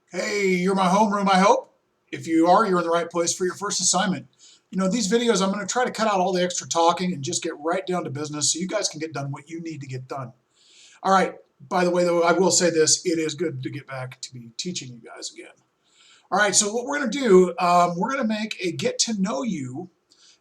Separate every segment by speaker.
Speaker 1: Hey, you're my homeroom, I hope. If you are, you're in the right place for your first assignment. You know, these videos, I'm going to try to cut out all the extra talking and just get right down to business so you guys can get done what you need to get done. All right, by the way, though, I will say this, it is good to get back to be teaching you guys again. All right, so what we're going to do, we're going to make a get to know you,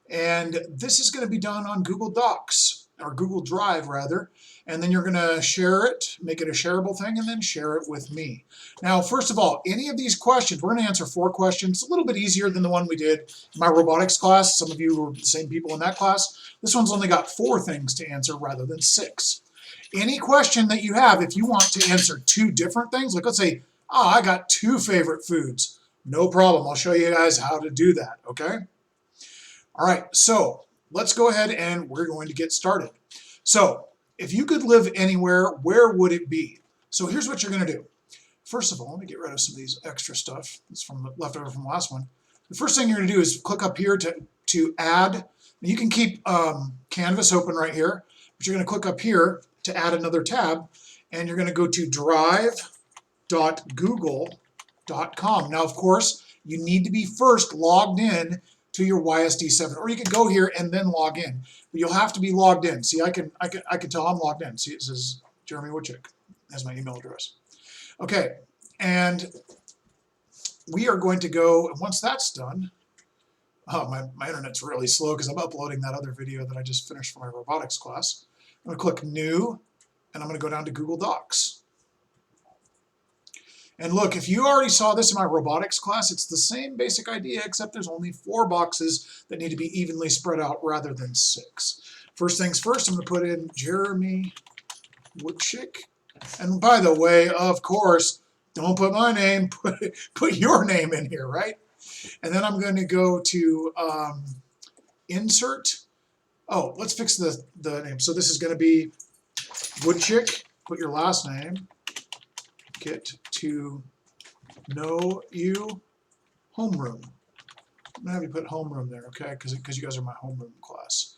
Speaker 1: and this is going to be done on Google Docs, or Google Drive rather, and then you're going to share it, make it a shareable thing, and then share it with me. Now, first of all, any of these questions, we're going to answer 4 questions, a little bit easier than the one we did in my robotics class. Some of you were the same people in that class. This one's only got 4 things to answer rather than 6. Any question that you have, if you want to answer 2 different things, like let's say, I got 2 favorite foods, no problem. I'll show you guys how to do that, okay? All right, so let's go ahead and we're going to get started. So if you could live anywhere, where would it be? So here's what you're going to do. First of all, let me get rid of some of these extra stuff. It's from the leftover from the last one. The first thing you're going to do is click up here to add. You can keep Canvas open right here, but you're going to click up here to add another tab, and you're going to go to drive.google.com. Now, of course, you need to be first logged in to your YSD7, or you can go here and then log in. But you'll have to be logged in. See, I can tell I'm logged in. See, it says Jeremy Woodchick as my email address. Okay, and we are going to go, and once that's done, oh, my internet's really slow because I'm uploading that other video that I just finished for my robotics class. I'm going to click New, and I'm going to go down to Google Docs. And look, if you already saw this in my robotics class, it's the same basic idea, except there's only 4 boxes that need to be evenly spread out rather than 6. First things first, I'm going to put in Jeremy Woodchick. And by the way, of course, don't put my name, put your name in here, right? And then I'm going to go to Insert. Oh, let's fix the name. So this is going to be Woodchick. Put your last name. Get to know you. Homeroom. I'm going to have you put homeroom there, okay? Because you guys are my homeroom class.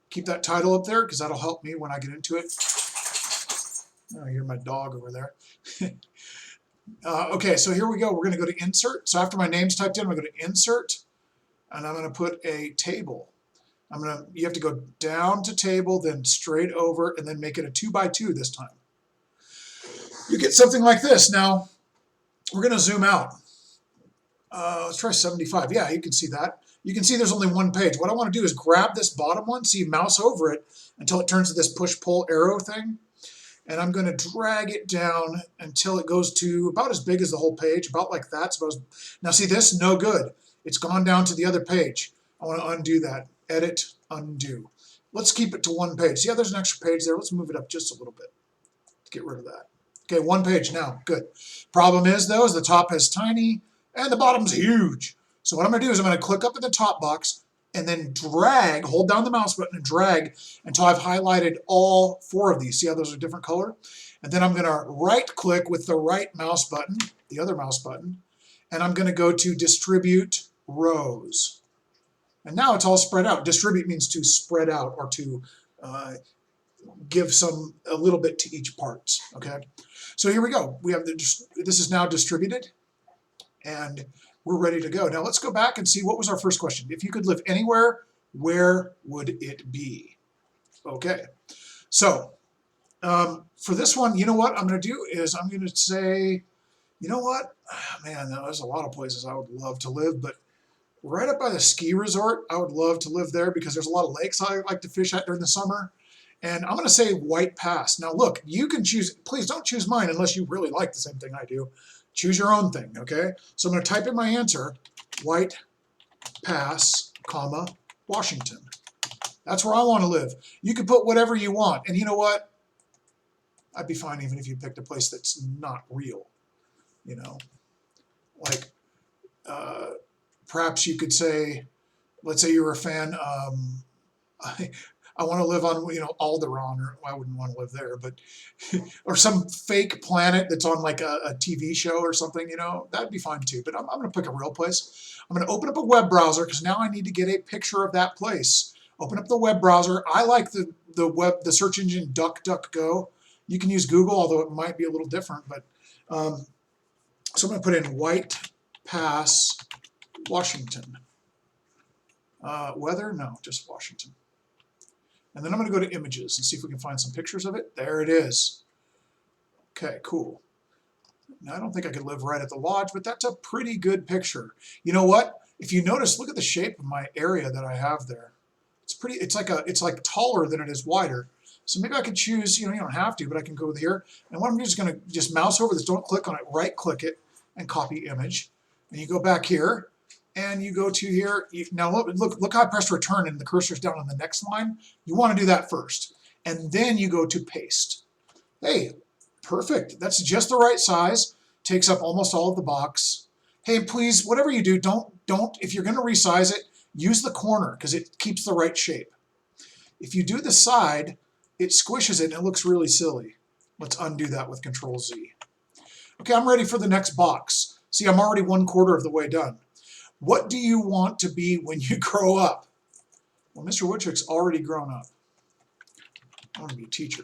Speaker 1: Keep that title up there because that'll help me when I get into it. Oh, you're my dog over there. Okay, so here we go. We're going to go to Insert. So after my name's typed in, I'm going to go to Insert, and I'm going to put a table. You have to go down to table, then straight over, and then make it a 2x2 this time. You get something like this. Now, we're going to zoom out. Let's try 75. Yeah, you can see that. You can see there's only 1 page. What I want to do is grab this bottom one, so you mouse over it until it turns to this push-pull arrow thing. And I'm going to drag it down until it goes to about as big as the whole page, about like that. Now see this? No good. It's gone down to the other page. I want to undo that. Edit, undo. Let's keep it to 1 page. See how there's an extra page there? Let's move it up just a little bit to get rid of that. Okay, 1 page now. Good. Problem is, though, is the top is tiny and the bottom's huge. So what I'm going to do is I'm going to click up at the top box and then drag, hold down the mouse button and drag until I've highlighted all 4 of these. See how those are different color? And then I'm going to right-click with the right mouse button, the other mouse button, and I'm going to go to Distribute Rows. And now it's all spread out. Distribute means to spread out or to give a little bit to each part. Okay, so here we go. We have this is now distributed, and we're ready to go. Now let's go back and see what was our first question. If you could live anywhere, where would it be? Okay, so for this one, you know what I'm going to do is I'm going to say, you know what, man, there's a lot of places I would love to live, but right up by the ski resort, I would love to live there because there's a lot of lakes I like to fish at during the summer. And I'm going to say White Pass. Now look, you can choose, please don't choose mine unless you really like the same thing I do. Choose your own thing, okay? So I'm going to type in my answer, White Pass, comma, Washington. That's where I want to live. You can put whatever you want. And you know what? I'd be fine even if you picked a place that's not real, you know? Like, perhaps you could say, let's say you're a fan, I want to live on, you know, Alderaan, or I wouldn't want to live there, but, or some fake planet that's on like a TV show or something, you know, that'd be fine too. But I'm going to pick a real place. I'm going to open up a web browser because now I need to get a picture of that place. Open up the web browser. I like the search engine DuckDuckGo. You can use Google, although it might be a little different, but so So I'm going to put in White Pass, Washington. Weather? No, just Washington. And then I'm going to go to images and see if we can find some pictures of it. There it is. Okay, cool. Now, I don't think I could live right at the lodge, but that's a pretty good picture. You know what? If you notice, look at the shape of my area that I have there. It's pretty, it's like taller than it is wider. So maybe I could choose, you don't have to, but I can go here. And what I'm just going to just mouse over this, don't click on it, right click it and copy image. And you go back here and you go to here. Now look how I pressed return and the cursor's down on the next line. You want to do that first. And then you go to paste. Hey, perfect. That's just the right size. Takes up almost all of the box. Hey, please, whatever you do, don't, if you're going to resize it, use the corner because it keeps the right shape. If you do the side, it squishes it and it looks really silly. Let's undo that with Control Z. Okay, I'm ready for the next box. See, I'm already 1/4 of the way done. What do you want to be when you grow up? Well, Mr. Woodchuck's already grown up. I want to be a teacher.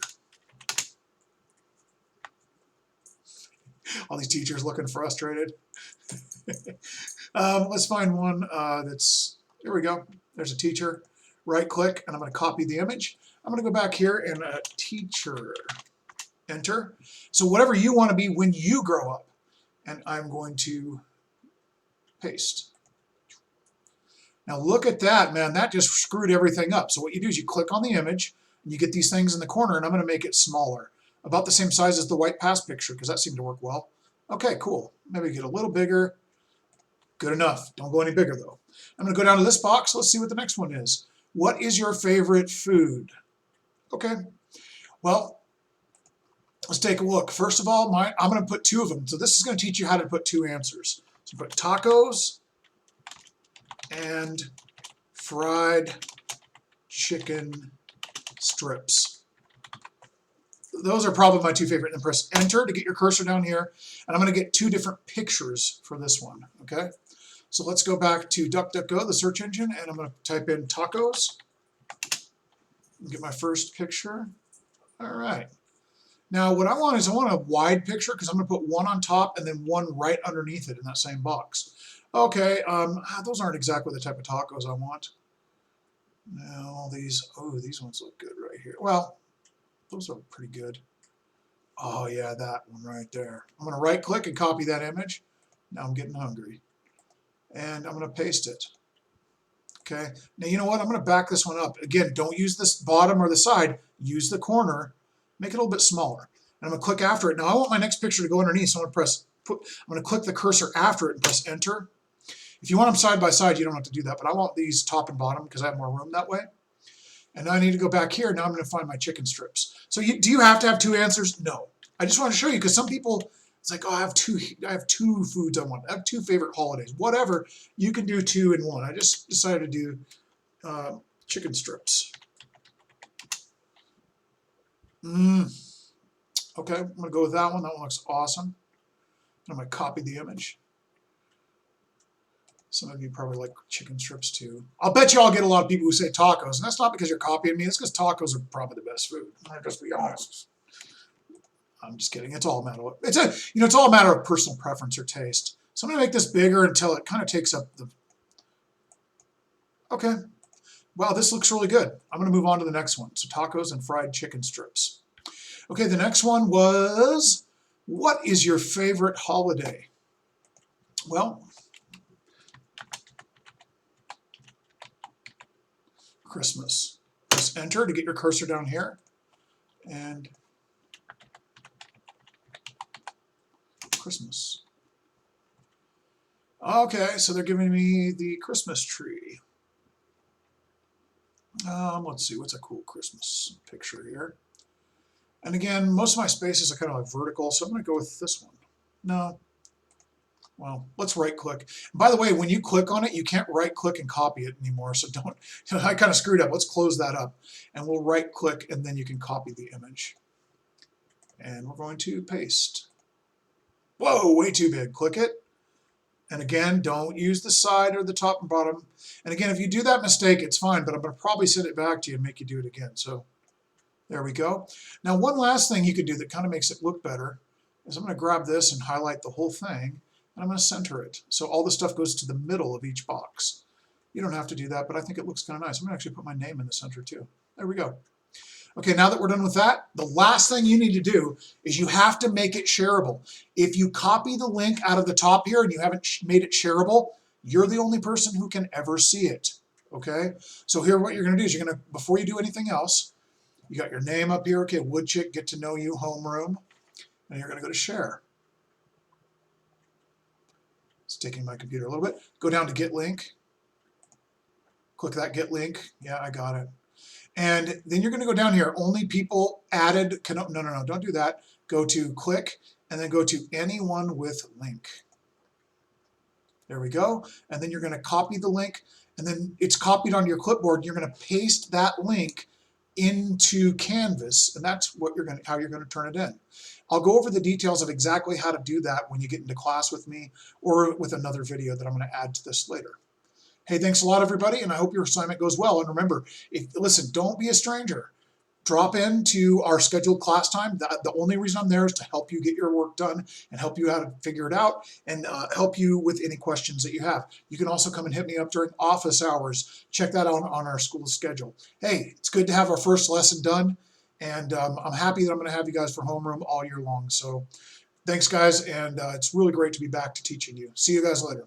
Speaker 1: All these teachers looking frustrated. Let's find one that's, here we go. There's a teacher. Right click, and I'm going to copy the image. I'm going to go back here and teacher, enter. So whatever you want to be when you grow up. And I'm going to paste. Now look at that, man. That just screwed everything up. So what you do is you click on the image, and you get these things in the corner, and I'm going to make it smaller. About the same size as the White Pass picture, because that seemed to work well. Okay, cool. Maybe get a little bigger. Good enough. Don't go any bigger, though. I'm going to go down to this box. Let's see what the next one is. What is your favorite food? Okay. Well, let's take a look. First of all, I'm going to put 2 of them. So this is going to teach you how to put 2 answers. So put tacos and fried chicken strips. Those are probably my 2 favorite. And press enter to get your cursor down here. And I'm going to get 2 different pictures for this one. Okay. So let's go back to DuckDuckGo, the search engine, and I'm going to type in tacos. Get my first picture. All right. Now what I want is I want a wide picture because I'm going to put 1 on top and then 1 right underneath it in that same box. Okay, those aren't exactly the type of tacos I want. Now these ones look good right here. Well, those are pretty good. Oh yeah, that one right there. I'm going to right click and copy that image. Now I'm getting hungry. And I'm going to paste it. Okay, now you know what? I'm going to back this one up. Again, don't use this bottom or the side. Use the corner. Make it a little bit smaller. And I'm going to click after it. Now I want my next picture to go underneath, so I'm going to click the cursor after it and press enter. If you want them side by side, you don't have to do that, but I want these top and bottom because I have more room that way. And now I need to go back here. Now I'm going to find my chicken strips. So do you have to have 2 answers? No. I just want to show you because some people, it's like, oh, I have two foods I want. I have 2 favorite holidays. Whatever. You can do 2 in 1. I just decided to do chicken strips. Okay, I'm going to go with that one. That one looks awesome. I'm going to copy the image. Some of you probably like chicken strips too. I'll bet you I'll get a lot of people who say tacos, and that's not because you're copying me. It's because tacos are probably the best food. I'll just be honest. I'm just kidding. It's all a matter of it's all a matter of personal preference or taste. So I'm going to make this bigger until it kind of takes up the. Okay. Wow, this looks really good. I'm going to move on to the next one. So tacos and fried chicken strips. Okay, the next one was, what is your favorite holiday? Well, Christmas. Press enter to get your cursor down here. And Christmas. Okay, so they're giving me the Christmas tree. Let's see, what's a cool Christmas picture here? And again, most of my spaces are kind of like vertical, so I'm going to go with this one. No. Well, let's right click. By the way, when you click on it, you can't right click and copy it anymore, so don't, I kind of screwed up. Let's close that up. And we'll right click and then you can copy the image. And we're going to paste. Whoa, way too big. Click it. And again, don't use the side or the top and bottom. And again, if you do that mistake, it's fine, but I'm going to probably send it back to you and make you do it again. So there we go. Now, one last thing you could do that kind of makes it look better is I'm going to grab this and highlight the whole thing. and I'm going to center it. So all the stuff goes to the middle of each box. You don't have to do that, but I think it looks kind of nice. I'm going to actually put my name in the center too. There we go. Okay, now that we're done with that, the last thing you need to do is you have to make it shareable. If you copy the link out of the top here and you haven't made it shareable, you're the only person who can ever see it. Okay, so here what you're going to do is you're going to, before you do anything else, you got your name up here. Okay, Woodchick, get to know you, homeroom, and you're going to go to share. It's taking my computer a little bit. Go down to get link. Click that get link. Yeah, I got it. And then you're going to go down here, only people added, no, don't do that. Go to click and then go to anyone with link. There we go. And then you're going to copy the link and then it's copied on your clipboard. You're going to paste that link into Canvas and that's what you're going to, how you're going to turn it in. I'll go over the details of exactly how to do that when you get into class with me or with another video that I'm going to add to this later. Hey, thanks a lot, everybody, and I hope your assignment goes well. And remember, listen, don't be a stranger. Drop into our scheduled class time. The only reason I'm there is to help you get your work done and help you how to figure it out and help you with any questions that you have. You can also come and hit me up during office hours. Check that out on our school schedule. Hey, it's good to have our first lesson done, and I'm happy that I'm going to have you guys for homeroom all year long. So thanks, guys, and it's really great to be back to teaching you. See you guys later.